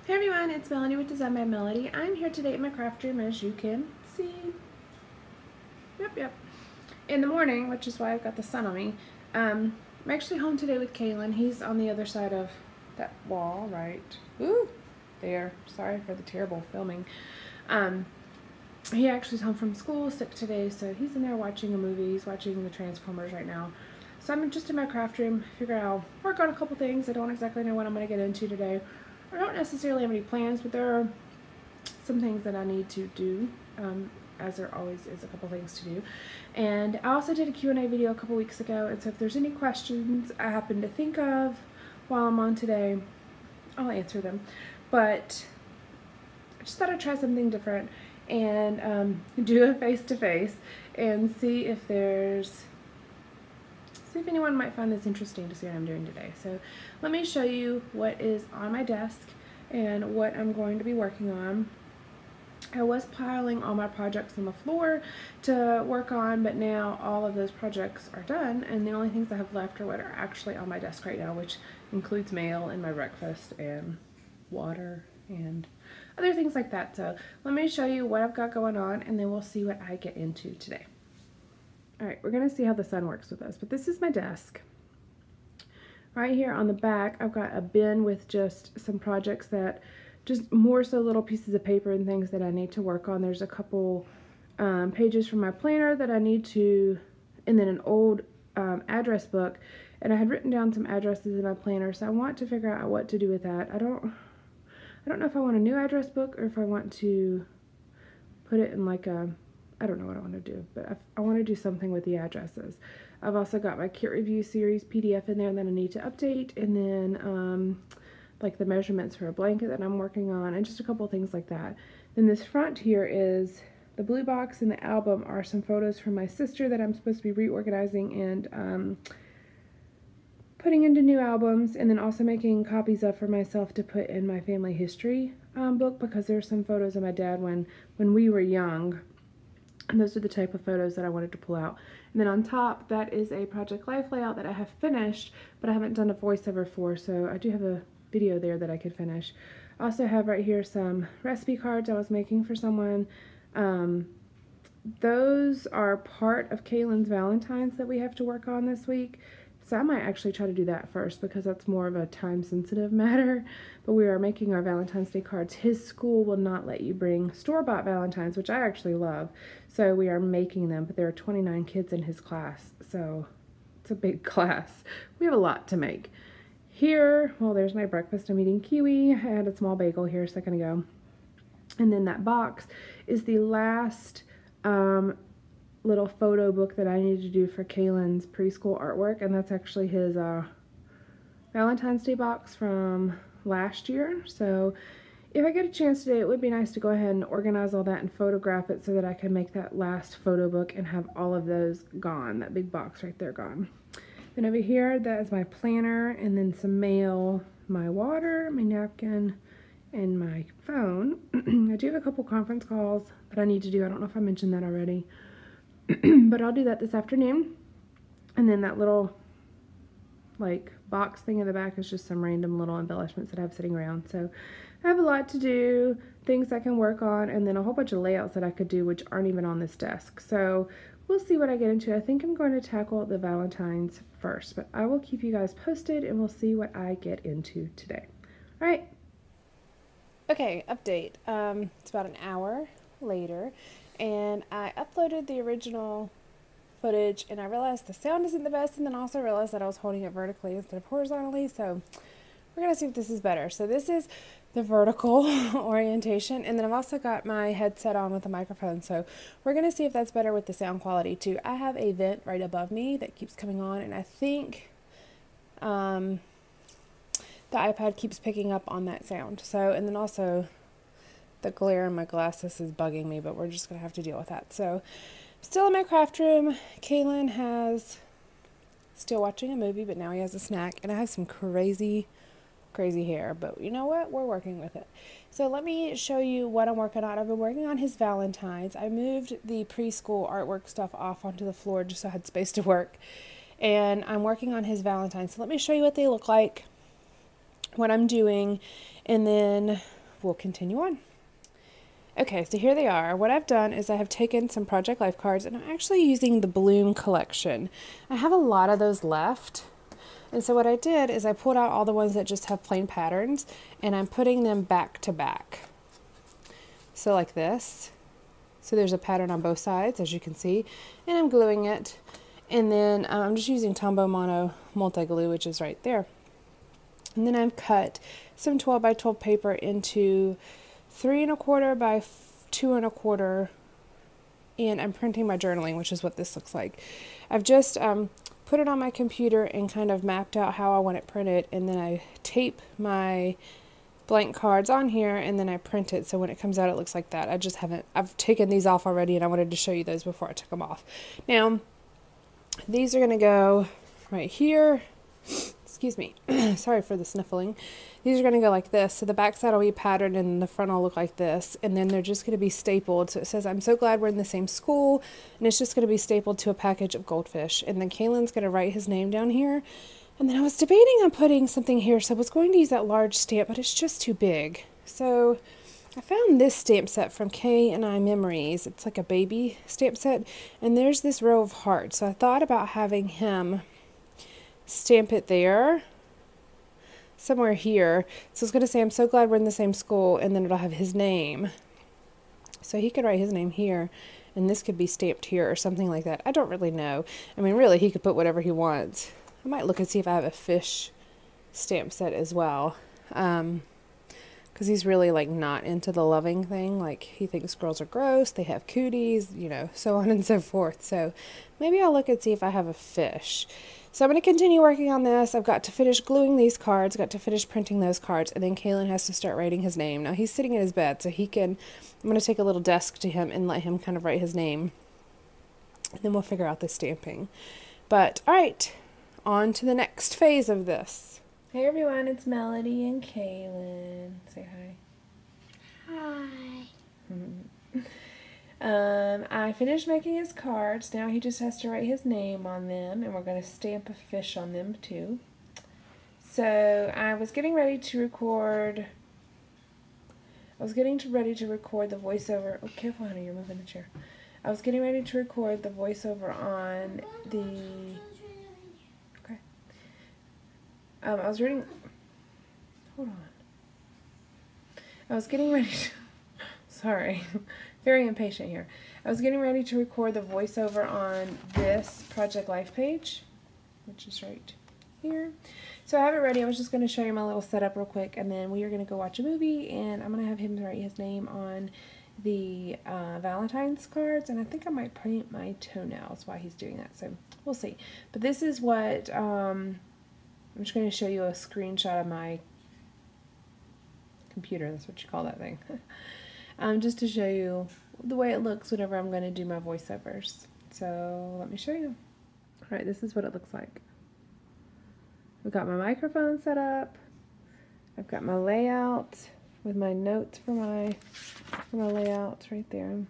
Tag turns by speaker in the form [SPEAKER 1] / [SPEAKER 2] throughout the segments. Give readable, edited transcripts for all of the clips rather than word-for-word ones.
[SPEAKER 1] Hey everyone, it's Melanie with Design by Melody. I'm here today in my craft room, as you can see. Yep. In the morning, which is why I've got the sun on me. I'm actually home today with Kalen. He's on the other side of that wall, right? Ooh, there. Sorry for the terrible filming. He actually is home from school, sick today, so he's in there watching a movie. He's watching the Transformers right now. So I'm just in my craft room, figure out, work on a couple things. I don't exactly know what I'm going to get into today. I don't necessarily have any plans, but there are some things that I need to do, as there always is a couple things to do. And I also did a Q&A video a couple weeks ago, and so if there's any questions I happen to think of while I'm on today, I'll answer them. But I just thought I'd try something different and do a face-to-face and see if anyone might find this interesting to see what I'm doing today. So let me show you what is on my desk and what I'm going to be working on. I was piling all my projects on the floor to work on, but now all of those projects are done, and the only things I have left are what are actually on my desk right now, which includes mail and my breakfast and water and other things like that. So let me show you what I've got going on, and then we'll see what I get into today. Alright, we're going to see how the sun works with us, but this is my desk. Right here on the back, I've got a bin with just some projects that, just more so little pieces of paper and things that I need to work on. There's a couple pages from my planner that I need to, and then an old address book, and I had written down some addresses in my planner, so I want to figure out what to do with that. I don't know if I want a new address book or if I want to put it in like a, I don't know what I want to do, but I want to do something with the addresses. I've also got my kit review series PDF in there that I need to update, and then like the measurements for a blanket that I'm working on, and just a couple things like that. Then this front here is the blue box, and the album are some photos from my sister that I'm supposed to be reorganizing and putting into new albums, and then also making copies of for myself to put in my family history book, because there's some photos of my dad when we were young. And those are the type of photos that I wanted to pull out. And then on top, that is a Project Life layout that I have finished, but I haven't done a voiceover for, so I do have a video there that I could finish. I also have right here some recipe cards I was making for someone. Those are part of Kalen's Valentine's that we have to work on this week. So I might actually try to do that first, because that's more of a time-sensitive matter. But we are making our Valentine's Day cards. His school will not let you bring store-bought Valentines, which I actually love. So we are making them, but there are 29 kids in his class, so it's a big class. We have a lot to make. Here, well, there's my breakfast. I'm eating kiwi. I had a small bagel here a second ago. And then that box is the last little photo book that I need to do for Kalen's preschool artwork, and that's actually his Valentine's Day box from last year. So if I get a chance today, it would be nice to go ahead and organize all that and photograph it so that I can make that last photo book and have all of those gone, that big box right there gone. Then over here, that is my planner, and then some mail, my water, my napkin, and my phone. I do have a couple conference calls that I need to do. I don't know if I mentioned that already. But I'll do that this afternoon. And then that little like box thing in the back is just some random little embellishments that I have sitting around. So I have a lot to do, things I can work on, and then a whole bunch of layouts that I could do which aren't even on this desk. So we'll see what I get into. I think I'm going to tackle the Valentine's first, but I will keep you guys posted, and we'll see what I get into today. All right. Okay, update. It's about an hour later, and I uploaded the original footage, and I realized the sound isn't the best, and then also realized that I was holding it vertically instead of horizontally, so we're going to see if this is better. So this is the vertical orientation, and then I've also got my headset on with a microphone, so we're going to see if that's better with the sound quality too. I have a vent right above me that keeps coming on, and I think the iPad keeps picking up on that sound. So, and then also the glare in my glasses is bugging me, but we're just going to have to deal with that. So, still in my craft room. Kalen has still watching a movie, but now he has a snack, and I have some crazy hair, but you know what? We're working with it. So let me show you what I'm working on. I've been working on his Valentine's. I moved the preschool artwork stuff off onto the floor just so I had space to work, and I'm working on his Valentine's. So let me show you what they look like, what I'm doing, and then we'll continue on. Okay, so here they are. What I've done is I have taken some Project Life cards, and I'm actually using the Bloom collection. I have a lot of those left. And so what I did is I pulled out all the ones that just have plain patterns, and I'm putting them back to back. So like this. So there's a pattern on both sides, as you can see, and I'm gluing it. And then I'm just using Tombow Mono multi-glue, which is right there. And then I've cut some 12 by 12 paper into 3 1/4 by 2 1/4, and I'm printing my journaling, which is what this looks like. I've just put it on my computer and kind of mapped out how I want it printed, and then I tape my blank cards on here, and then I print it, so when it comes out it looks like that. I've taken these off already, and I wanted to show you those before I took them off. Now, these are going to go right here. Excuse me. Sorry for the sniffling. These are going to go like this. So the back side will be patterned and the front will look like this. And then they're just going to be stapled. So it says, "I'm so glad we're in the same school." And it's just going to be stapled to a package of goldfish. And then Kaylin's going to write his name down here. And then I was debating on putting something here. So I was going to use that large stamp, but it's just too big. So I found this stamp set from K&I Memories. It's like a baby stamp set. And there's this row of hearts. So I thought about having him stamp it there, somewhere here. So it's going to say, "I'm so glad we're in the same school," and then it'll have his name. So he could write his name here, and this could be stamped here or something like that. I don't really know. I mean, really, he could put whatever he wants. I might look and see if I have a fish stamp set as well. Because he's really, like, not into the loving thing. Like, he thinks girls are gross, they have cooties, you know, so on and so forth. So maybe I'll look and see if I have a fish. So I'm going to continue working on this. I've got to finish gluing these cards, got to finish printing those cards, and then Kaylin has to start writing his name. Now he's sitting in his bed, so I'm going to take a little desk to him and let him kind of write his name. And then we'll figure out the stamping. But, alright, on to the next phase of this. Hey everyone, it's Melody and Kaylin. Say hi.
[SPEAKER 2] Hi.
[SPEAKER 1] I finished making his cards. Now he just has to write his name on them, and we're going to stamp a fish on them too. So I was getting ready to record. Ready to record the voiceover. Oh, careful, honey, you're moving the chair. I was getting ready to record the voiceover on the. Okay. I was reading. Hold on. I was getting ready to. Sorry. Very impatient here. I was getting ready to record the voiceover on this Project Life page, which is right here. So I have it ready. I was just going to show you my little setup real quick, and then we are going to go watch a movie, and I'm going to have him write his name on the Valentine's cards, and I think I might paint my toenails while he's doing that, so we'll see. But this is what, I'm just going to show you a screenshot of my computer. That's what you call that thing. Just to show you the way it looks whenever I'm going to do my voiceovers. So let me show you. Alright, this is what it looks like. I've got my microphone set up. I've got my layout with my notes for my layouts right there.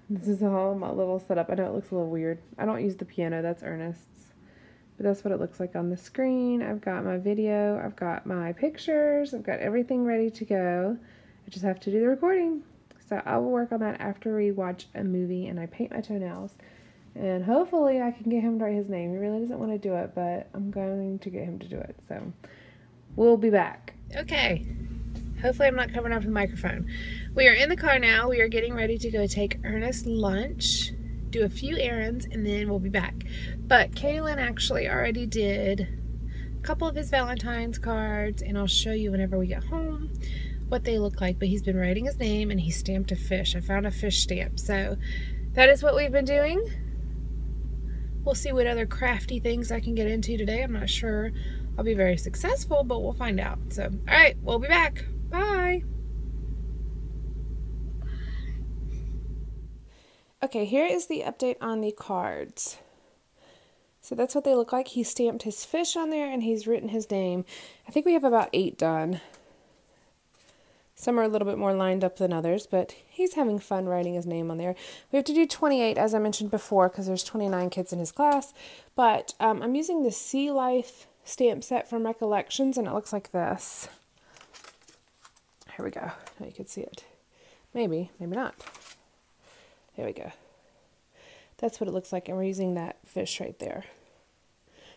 [SPEAKER 1] This is all my little setup. I know it looks a little weird. I don't use the piano, that's Ernest's. But that's what it looks like on the screen. I've got my video, I've got my pictures, I've got everything ready to go. I just have to do the recording. So I will work on that after we watch a movie and I paint my toenails. And hopefully I can get him to write his name. He really doesn't want to do it, but I'm going to get him to do it. So we'll be back. Okay. Hopefully I'm not covering up the microphone. We are in the car now. We are getting ready to go take Ernest lunch, do a few errands, and then we'll be back. But Kaylin actually already did a couple of his Valentine's cards, and I'll show you whenever we get home what they look like. But he's been writing his name, and he stamped a fish. I found a fish stamp. So that is what we've been doing. We'll see what other crafty things I can get into today. I'm not sure I'll be very successful, but we'll find out. So, all right, we'll be back. Bye. Okay, here is the update on the cards. So that's what they look like. He stamped his fish on there and he's written his name. I think we have about 8 done. Some are a little bit more lined up than others, but he's having fun writing his name on there. We have to do 28, as I mentioned before, because there's 29 kids in his class. But I'm using the Sea Life stamp set from Recollections, and it looks like this. Here we go. Now you can see it. Maybe, maybe not. There we go. That's what it looks like, and we're using that fish right there.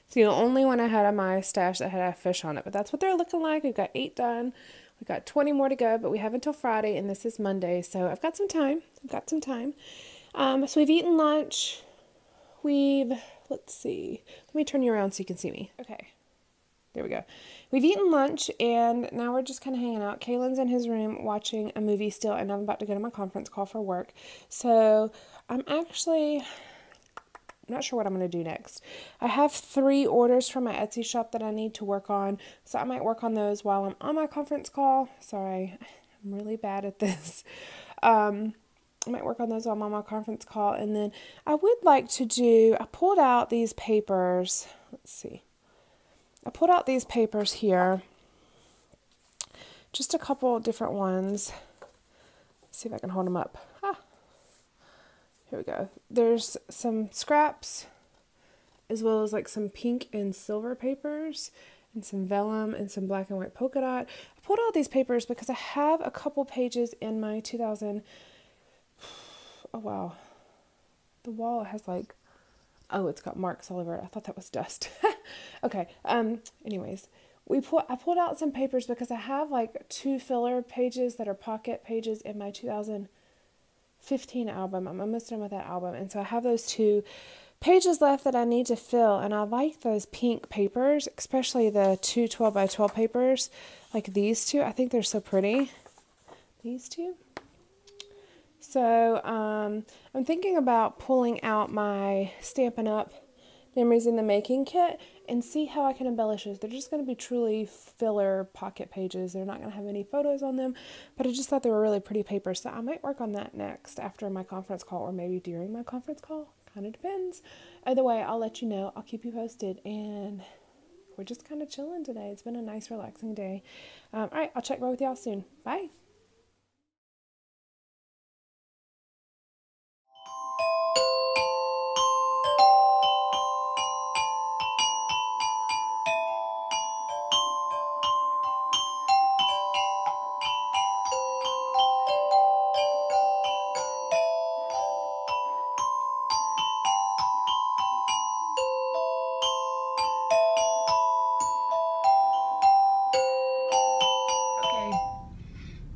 [SPEAKER 1] It's the only one I had on my stash that had a fish on it, but that's what they're looking like. We've got 8 done. We've got 20 more to go, but we have until Friday, and this is Monday, so I've got some time. So we've eaten lunch. Let's see. Let me turn you around so you can see me. Okay. There we go. We've eaten lunch, and now we're just kind of hanging out. Kaylin's in his room watching a movie still, and I'm about to go to my conference call for work. So I'm not sure what I'm going to do next. I have 3 orders from my Etsy shop that I need to work on, so I might work on those while I'm on my conference call. Sorry, I'm really bad at this. I might work on those while I'm on my conference call, and then I would like to I pulled out these papers. Let's see. I pulled out these papers here, just a couple different ones. Let's see if I can hold them up. Here we go. There's some scraps, as well as like some pink and silver papers, and some vellum, and some black and white polka dot. I pulled out these papers because I have a couple pages in my 2000. Oh wow, the wall has like, oh, it's got marks all over it. I thought that was dust. Okay. Anyways, I pulled out some papers because I have like 2 filler pages that are pocket pages in my 2015 album. I'm almost done with that album, and so I have those 2 pages left that I need to fill, and I like those pink papers, especially the 2 12x12 papers, like these 2. I think they're so pretty. These 2. So I'm thinking about pulling out my Stampin' Up! Memories in the Making kit and see how I can embellish those. They're just going to be truly filler pocket pages. They're not going to have any photos on them, but I just thought they were really pretty papers, so I might work on that next after my conference call, or maybe during my conference call. Kind of depends. Either way, I'll let you know. I'll keep you posted, and we're just kind of chilling today. It's been a nice, relaxing day. All right, I'll check back with y'all soon. Bye.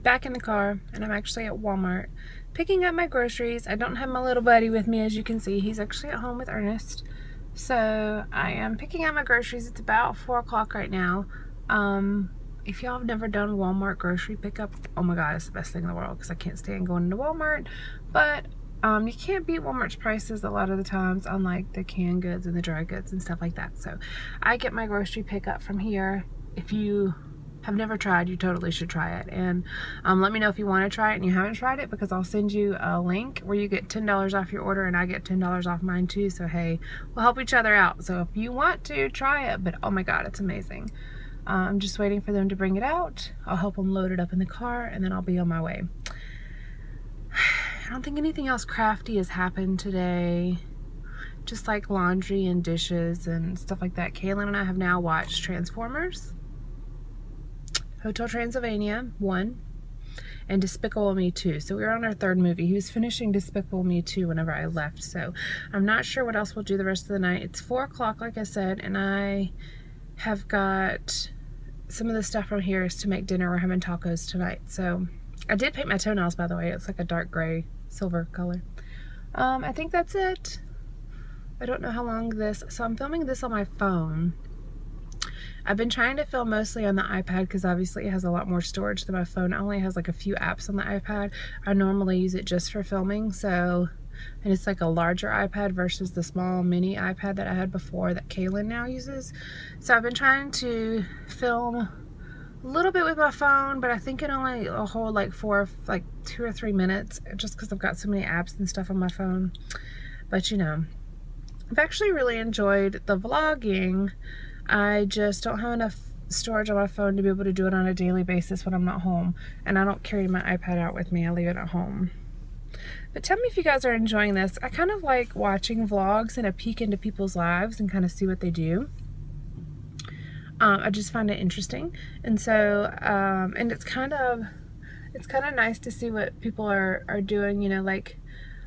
[SPEAKER 1] Back in the car, and I'm actually at Walmart picking up my groceries. I don't have my little buddy with me, as you can see. He's actually at home with Ernest. So I am picking up my groceries. It's about 4 o'clock right now. If y'all have never done Walmart grocery pickup, oh my god, it's the best thing in the world, because I can't stand going into Walmart. But you can't beat Walmart's prices a lot of the times, unlike the canned goods and the dry goods and stuff like that. So I get my grocery pickup from here. If you have never tried, you totally should try it, and let me know if you want to try it and you haven't tried it, because I'll send you a link where you get $10 off your order, and I get $10 off mine too. So hey, we'll help each other out. So if you want to try it, but oh my god, it's amazing. I'm just waiting for them to bring it out. I'll help them load it up in the car, and then I'll be on my way. I don't think anything else crafty has happened today. Just like laundry and dishes and stuff like that. Kaylin and I have now watched Transformers, Hotel Transylvania 1, and Despicable Me 2. So we're on our 3rd movie. He was finishing Despicable Me 2 whenever I left, so I'm not sure what else we'll do the rest of the night. It's 4 o'clock, like I said, and I have got some of the stuff from here is to make dinner. We're having tacos tonight. So I did paint my toenails, by the way. It's like a dark gray silver color. I think that's it. I don't know how long so I'm filming this on my phone. I've been trying to film mostly on the iPad because obviously it has a lot more storage than my phone. It only has like a few apps on the iPad. I normally use it just for filming, so, and it's like a larger iPad versus the small mini iPad that I had before that Kaylin now uses. So I've been trying to film a little bit with my phone, but I think it only will hold like 2 or 3 minutes, just because I've got so many apps and stuff on my phone. But you know, I've actually really enjoyed the vlogging. I just don't have enough storage on my phone to be able to do it on a daily basis when I'm not home. And I don't carry my iPad out with me. I leave it at home. But tell me if you guys are enjoying this. I kind of like watching vlogs and a peek into people's lives and kind of see what they do. I just find it interesting. And so, and it's kind of it's kind of nice to see what people are doing, you know, like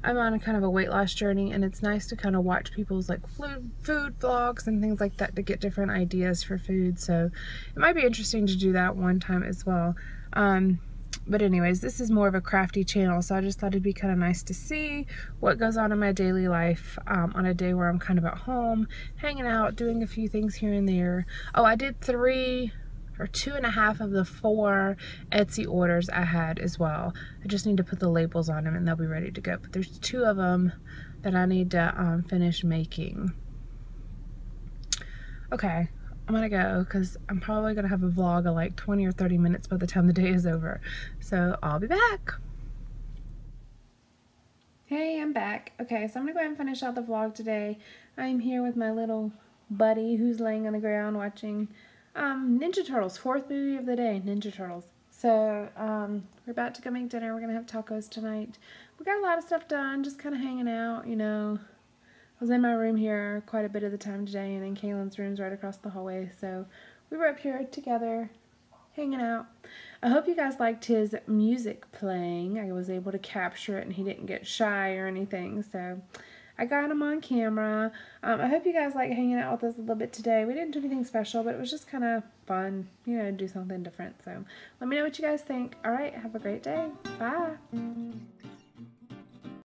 [SPEAKER 1] I'm on a kind of a weight loss journey, and it's nice to kind of watch people's like food vlogs and things like that to get different ideas for food. So it might be interesting to do that one time as well. But anyways, this is more of a crafty channel, so I just thought it'd be kind of nice to see what goes on in my daily life on a day where I'm kind of at home, hanging out, doing a few things here and there. Oh, I did 3 or 2.5 of the 4 Etsy orders I had as well. I just need to put the labels on them and they'll be ready to go. But there's 2 of them that I need to finish making. Okay, I'm gonna go because I'm probably gonna have a vlog of like 20 or 30 minutes by the time the day is over. So I'll be back. Hey, I'm back. Okay, so I'm gonna go ahead and finish out the vlog today. I'm here with my little buddy who's laying on the ground watching Ninja Turtles, 4th movie of the day, Ninja Turtles. So, we're about to go make dinner. We're gonna have tacos tonight. We got a lot of stuff done, just kind of hanging out, you know. I was in my room here quite a bit of the time today, and then Kaylin's room's right across the hallway, so we were up here together, hanging out. I hope you guys liked his music playing. I was able to capture it, and he didn't get shy or anything, so I got him on camera. I hope you guys like hanging out with us a little bit today. We didn't do anything special, but it was just kind of fun, you know, to do something different. So let me know what you guys think. All right, have a great day. Bye.